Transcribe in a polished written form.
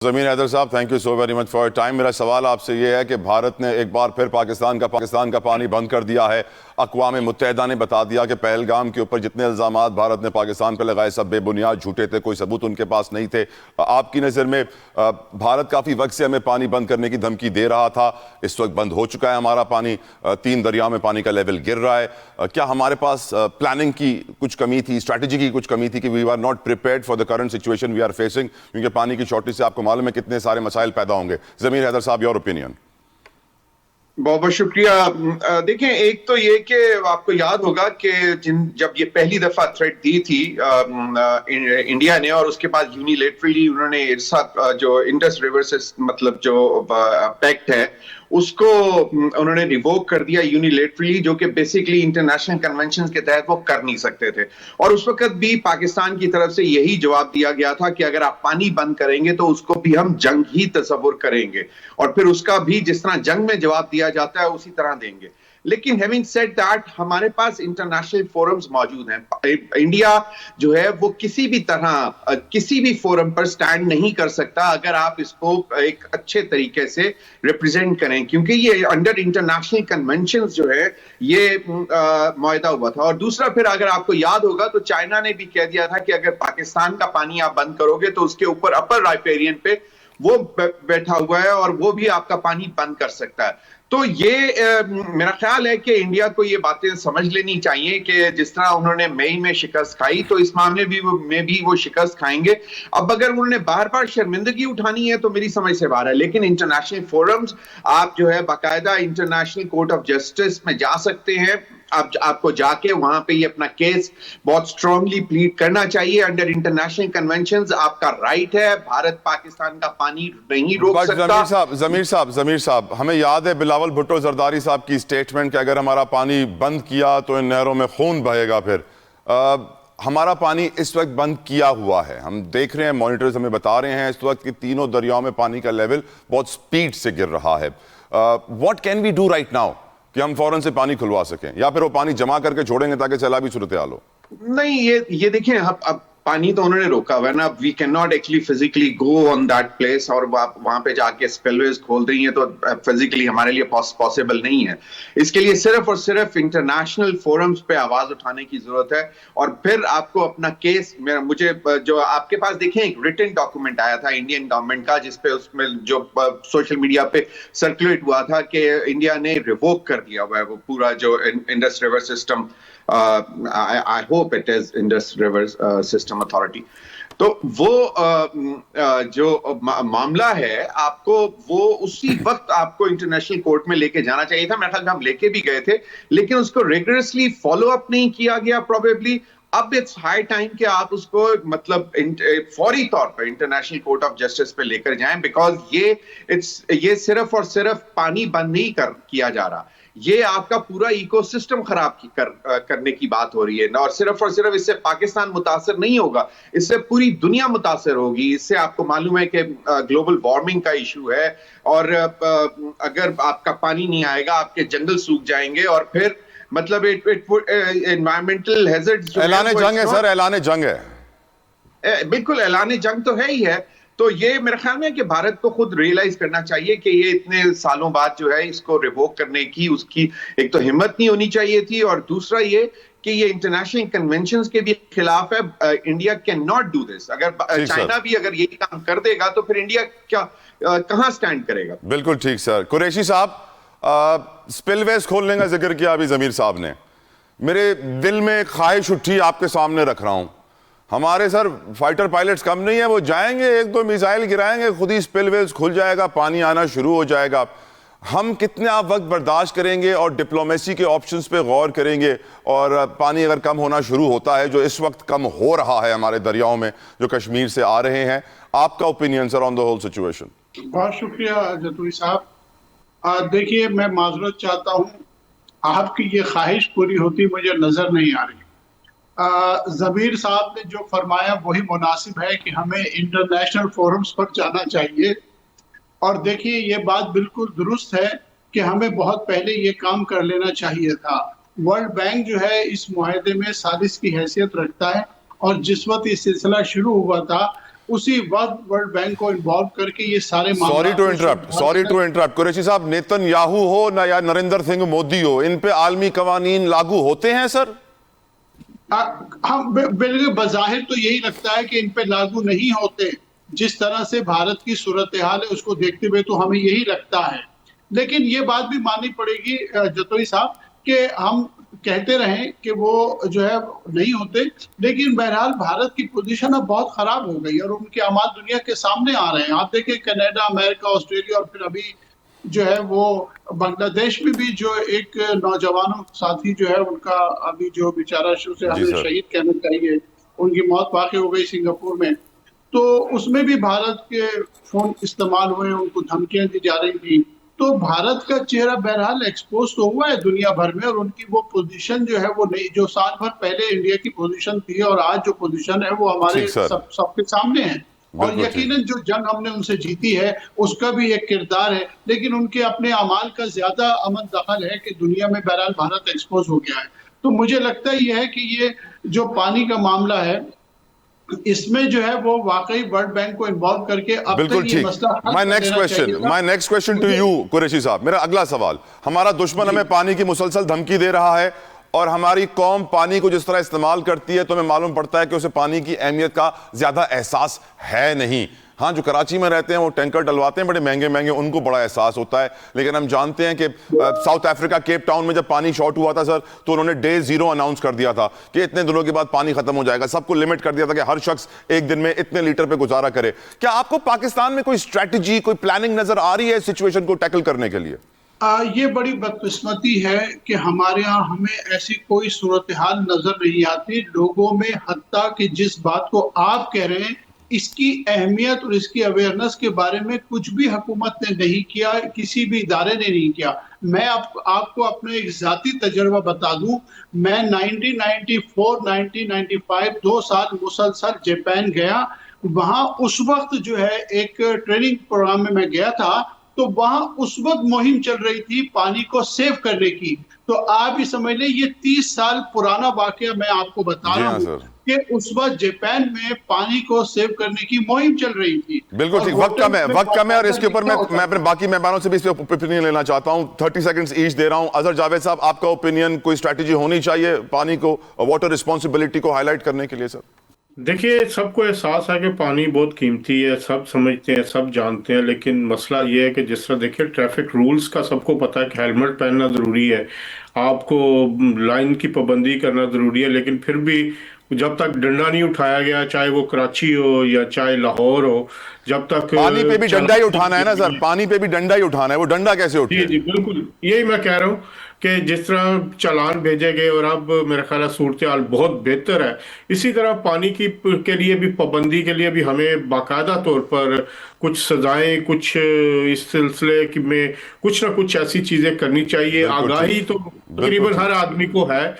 ज़मीर हैदर साहब, thank you so very much for time. मेरा सवाल आपसे ये है कि भारत ने एक बार फिर पाकिस्तान का पानी बंद कर दिया है। अक़वाम मुत्तहिदा ने बता दिया कि पहलगाम के ऊपर जितने इल्ज़ामात भारत ने पाकिस्तान पर लगाए सब बेबुनियाद झूठे थे, कोई सबूत उनके पास नहीं थे। आपकी नज़र में भारत काफ़ी वक्त से हमें पानी बंद करने की धमकी दे रहा था, इस वक्त बंद हो चुका है हमारा पानी, 3 दरियाओं में पानी का लेवल गिर रहा है। क्या हमारे पास प्लानिंग की कुछ कमी थी, स्ट्रैटेजी की कुछ कमी थी कि we are not prepared for the current situation we are facing? क्योंकि पानी की शॉर्टेज से आपको मालूम है कितने सारे मसाइल पैदा होंगे। ज़मीर हैदर साहब, योर ओपिनियन। बहुत बहुत शुक्रिया। देखें, एक तो ये कि आपको याद होगा कि जब ये पहली दफा थ्रेट दी थी इंडिया ने, और उसके बाद यूनिलेटरली उन्होंने जो इंडस रिवर से मतलब जो पैक्ट है उसको उन्होंने रिवोक कर दिया यूनिलेटरली, जो कि बेसिकली इंटरनेशनल कन्वेंशन के तहत वो कर नहीं सकते थे। और उस वक्त भी पाकिस्तान की तरफ से यही जवाब दिया गया था कि अगर आप पानी बंद करेंगे तो उसको भी हम जंग ही तस्वुर करेंगे, और फिर उसका भी जिस तरह जंग में जवाब दिया जाता है उसी तरह देंगे। लेकिन हैविंग सेड दैट, हमारे पास इंटरनेशनल फोरम्स मौजूद हैं। इंडिया जो है वो किसी भी तरह किसी भी फोरम पर स्टैंड नहीं कर सकता अगर आप इसको एक अच्छे तरीके से रिप्रेजेंट करें, क्योंकि ये अंडर इंटरनेशनल कन्वेंशंस जो है ये मुआहदा हुआ था। और दूसरा, फिर अगर आपको याद होगा तो चाइना ने भी कह दिया था कि अगर पाकिस्तान का पानी आप बंद करोगे तो उसके ऊपर अपर राइपेरियन पे वो बैठा हुआ है और वो भी आपका पानी बंद कर सकता है। तो ये मेरा ख्याल है कि इंडिया को ये बातें समझ लेनी चाहिए कि जिस तरह उन्होंने मई में शिकस्त खाई तो इस मामले में भी वो शिकस्त खाएंगे। अब अगर उन्होंने बार बार शर्मिंदगी उठानी है तो मेरी समझ से बाहर है, लेकिन इंटरनेशनल फोरम्स आप जो है बाकायदा इंटरनेशनल कोर्ट ऑफ जस्टिस में जा सकते हैं। आपको जाके वहां पे ये अपना केस बहुत स्ट्रांगली प्लीड करना चाहिए। अंडर इंटरनेशनल कन्वेंशंस आपका राइट है, भारत पाकिस्तान का पानी नहीं रोक सकता। ज़मीर साहब, हमें याद है बिलावल भुट्टो जरदारी साहब की स्टेटमेंट कि अगर हमारा पानी बंद किया तो इन नहरों में खून बहेगा। फिर हमारा पानी इस वक्त बंद किया हुआ है, हम देख रहे हैं, मॉनिटर्स हमें बता रहे हैं इस वक्त कि तीनों दरियाओं में पानी का लेवल बहुत स्पीड से गिर रहा है। What can we do right now कि हम फौरन से पानी खुलवा सकें, या फिर वो पानी जमा करके छोड़ेंगे ताकि सैलाबी सूरत हाल हो? नहीं, ये देखिए, अब पानी तो उन्होंने रोका हुआ है ना। We can not actually physically go on that place, और वहां पे जाके स्पिलवेज खोल रही है तो फिजिकली हमारे लिए पॉसिबल नहीं है। इसके लिए सिर्फ और सिर्फ इंटरनेशनल फोरम्स पे आवाज उठाने की जरूरत है। और फिर आपको अपना केस, मुझे जो आपके पास देखें एक रिटन डॉक्यूमेंट आया था इंडियन गवर्नमेंट का, जिसपे उसमें जो सोशल मीडिया पे सर्कुलेट हुआ था कि इंडिया ने रिवोक कर दिया हुआ है वो पूरा जो Indus river system, I hope it is Indus River System Authority। तो वो जो मामला है आपको वो उसी वक्त आपको इंटरनेशनल कोर्ट में लेके जाना चाहिए था। मेरे ख्याल में हम लेके भी गए थे, लेकिन उसको रिगरसली फॉलो अप नहीं किया गया प्रोबेबली। अब इट्स हाई टाइम कि आप उसको मतलब फौरी तौर पर इंटरनेशनल कोर्ट ऑफ जस्टिस पे लेकर जाएं, बिकॉज ये सिर्फ और सिर्फ पानी बंद नहीं किया जा रहा, ये आपका पूरा इकोसिस्टम खराब करने की बात हो रही है ना। और सिर्फ इससे पाकिस्तान मुतासर नहीं होगा, इससे पूरी दुनिया मुतासर होगी। इससे आपको मालूम है कि ग्लोबल वार्मिंग का इशू है, और अगर आपका पानी नहीं आएगा आपके जंगल सूख जाएंगे, और फिर मतलब एनवायरमेंटल हैजर्ड्स। ऐलान जंग है सर, ऐलान जंग है। बिल्कुल, ऐलान जंग तो है ही है। तो ये मेरे ख्याल में कि भारत को खुद रियलाइज करना चाहिए कि ये इतने सालों बाद जो है इसको रिवोक करने की उसकी एक तो हिम्मत नहीं होनी चाहिए थी, और दूसरा ये कि ये इंटरनेशनल कन्वेंशंस के भी खिलाफ है। India can not do this. अगर चाइना भी अगर यही काम कर देगा तो फिर इंडिया कहां स्टैंड करेगा? बिल्कुल ठीक सर। कुरैशी साहब, स्पिलवेज खोलने का जिक्र किया अभी ज़मीर साहब ने, मेरे दिल में ख्वाहिश उठी, आपके सामने रख रहा हूं। हमारे सर फाइटर पायलट्स कम नहीं है, वो जाएंगे, 1-2 मिसाइल गिराएंगे, खुद ही स्पिलवेज खुल जाएगा, पानी आना शुरू हो जाएगा। हम कितने आप वक्त बर्दाश्त करेंगे और डिप्लोमेसी के ऑप्शंस पे गौर करेंगे? और पानी अगर कम होना शुरू होता है, जो इस वक्त कम हो रहा है हमारे दरियाओं में जो कश्मीर से आ रहे हैं, आपका opinion sir on the whole situation? बहुत शुक्रिया जतुई साहब। देखिए, मैं माजरत चाहता हूँ, आपकी ये ख्वाहिश पूरी होती मुझे नजर नहीं आ रही। ज़मीर साहब ने जो फरमाया वही मुनासिब है कि हमें इंटरनेशनल फोरम्स पर जाना चाहिए। और देखिए, ये बात बिल्कुल दुरुस्त है कि हमें बहुत पहले ये काम कर लेना चाहिए था। वर्ल्ड बैंक जो है इस मुआहदे में साजिश की हैसियत रखता है, और जिस वक्त ये सिलसिला शुरू हुआ था उसी वक्त वर्ल्ड बैंक को इन्वॉल्व करके ये सारे सॉरी टू इंटरप्ट कुरैशी साहब, नेतन्याहू हो ना या नरेंद्र सिंह मोदी हो, इन पे आलमी कवानीन लागू होते हैं सर? हम बिल्कुल बज़ाहिर तो यही लगता है कि इन पे लागू नहीं होते, जिस तरह से भारत की सूरत हाल है उसको देखते हुए तो हमें यही लगता है। लेकिन ये बात भी माननी पड़ेगी जतोई साहब कि हम कहते रहें कि वो जो है नहीं होते, लेकिन बहरहाल भारत की पोजीशन अब बहुत खराब हो गई और उनके अमाल दुनिया के सामने आ रहे हैं। आप देखें कनाडा, अमेरिका, ऑस्ट्रेलिया और फिर अभी जो है वो बांग्लादेश में भी जो एक नौजवान साथी जो है उनका अभी जो बेचारा उसे हमें शहीद कहना चाहिए, उनकी मौत वाक़ई हो गई सिंगापुर में। तो उसमें भी भारत के फोन इस्तेमाल हुए, उनको धमकियां दी जा रही थी। तो भारत का चेहरा बहरहाल एक्सपोज तो हुआ है दुनिया भर में, और उनकी वो पोजीशन जो है वो नहीं, जो साल भर पहले इंडिया की पोजीशन थी और आज जो पोजीशन है वो हमारे सबके सामने है। और यकीनन जो जंग हमने उनसे जीती है उसका भी एक किरदार है, लेकिन उनके अपने अमाल का ज्यादा अमन दखल है कि दुनिया में बहरहाल भारत एक्सपोज हो गया है। तो मुझे लगता ही है कि ये जो पानी का मामला है इसमें जो है वो वाकई वर्ल्ड बैंक को इन्वॉल्व करके अब तक ये मसला हल my next question to you Qureshi साहब, मेरा अगला सवाल, हमारा दुश्मन हमें पानी की मुसलसल धमकी दे रहा है और हमारी कौम पानी को जिस तरह इस्तेमाल करती है तो हमें मालूम पड़ता है कि उसे पानी की अहमियत का ज्यादा एहसास है नहीं। हाँ, जो कराची में रहते हैं वो टैंकर डलवाते हैं बड़े महंगे महंगे, उनको बड़ा एहसास होता है। लेकिन हम जानते हैं कि साउथ अफ्रीका केप टाउन में जब पानी शॉर्ट हुआ था सर, तो उन्होंने डे जीरो अनाउंस कर दिया था कि इतने दिनों के बाद पानी खत्म हो जाएगा। सबको लिमिट कर दिया था कि हर शख्स एक दिन में इतने लीटर पे गुजारा करे। क्या आपको पाकिस्तान में कोई स्ट्रैटेजी, कोई प्लानिंग नजर आ रही है इस सिचुएशन को टैकल करने के लिए? ये बड़ी बदकिस्मती है कि हमारे यहाँ हमें ऐसी कोई सूरत हाल नजर नहीं आती लोगों में, हत्ता कि जिस बात को आप कह रहे हैं इसकी अहमियत और इसकी अवेयरनेस के बारे में कुछ भी हुकूमत ने नहीं किया, किसी भी इदारे ने नहीं किया। मैं आपको अपना एक जाती तजर्बा बता दूं, मैं 1994, 1995 2 साल मुसलसल जापान गया। वहां उस वक्त जो है एक ट्रेनिंग प्रोग्राम में मैं गया था, तो वहां उस वक्त मुहिम चल रही थी पानी को सेव करने की। तो आप ही समझ लें ये 30 साल पुराना वाकया मैं आपको बता रहा हूँ कि उस वक्त जापान में पानी को सेव करने की मुहिम चल रही थी। बिल्कुल ठीक, वक्त कम है और इसके ऊपर मैं अपने बाकी मेहमानों से भी इस पे ओपिनियन लेना चाहता हूँ। 30 सेकंड्स ईच दे रहा हूँ। अजहर जावेद साहब, आपका ओपिनियन, कोई स्ट्रैटेजी होनी चाहिए पानी को, वाटर रिस्पॉन्सिबिलिटी को हाईलाइट करने के लिए सर? देखिए, सबको एहसास है कि पानी बहुत कीमती है, सब समझते हैं, सब जानते हैं, लेकिन मसला ये है कि जिस तरह देखिए ट्रैफिक रूल्स का सबको पता है कि हेलमेट पहनना ज़रूरी है, आपको लाइन की पाबंदी करना ज़रूरी है, लेकिन फिर भी जब तक डंडा नहीं उठाया गया, चाहे वो कराची हो या चाहे लाहौर हो, जब तक पानी पे भी डंडा ही उठाना है ना सर, पानी पे भी डंडा ही उठाना है, वो डंडा कैसे उठे? जी जी बिल्कुल, यही मैं कह रहा हूँ कि जिस तरह चालान भेजे गए और अब मेरा ख्याल है सूरत हाल बहुत बेहतर है, इसी तरह पानी की के लिए भी पाबंदी के लिए भी हमें बाकायदा तौर पर कुछ सजाएं, कुछ इस सिलसिले में कुछ ना कुछ ऐसी चीजें करनी चाहिए। आगाही तो तकरीबन हर आदमी को है,